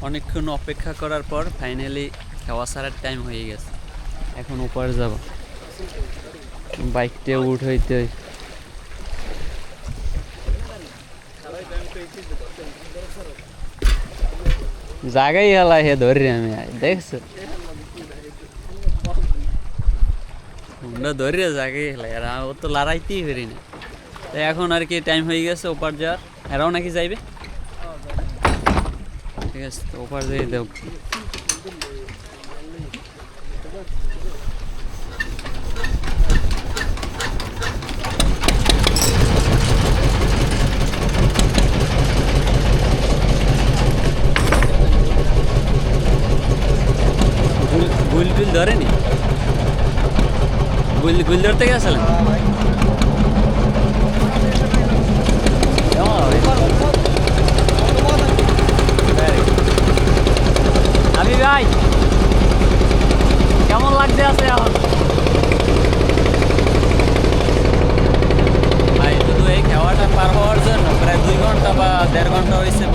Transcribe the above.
অনেকক্ষণ অপেক্ষা করার পর ফাইনালি খাওয়া ছাড়ার টাইম হয়ে গেছে। এখন উপরে যাব, বাইকটা উঠাইতে জায়গায় হেলা হে ধরি আমি দেখছো হুন্ডা ধরে জায়গায় হেলাই আর ও তো লড়াইতেই পারি না। তাই এখন আর কি টাইম হয়ে গেছে ওপার যাওয়ার। এরাও নাকি যাইবে, ঠিক আছে তো ওপার যাই দেও। গুল টুল ধরেনি, গুল গুল ধরতে গেছিলেন? আমি ভাই কেমন লাগছে আছে এখন ভাই? শুধু এই খাওয়াটা পার হওয়ার জন্য প্রায় 2 ঘন্টা বা 1.5 ঘন্টা হয়েছে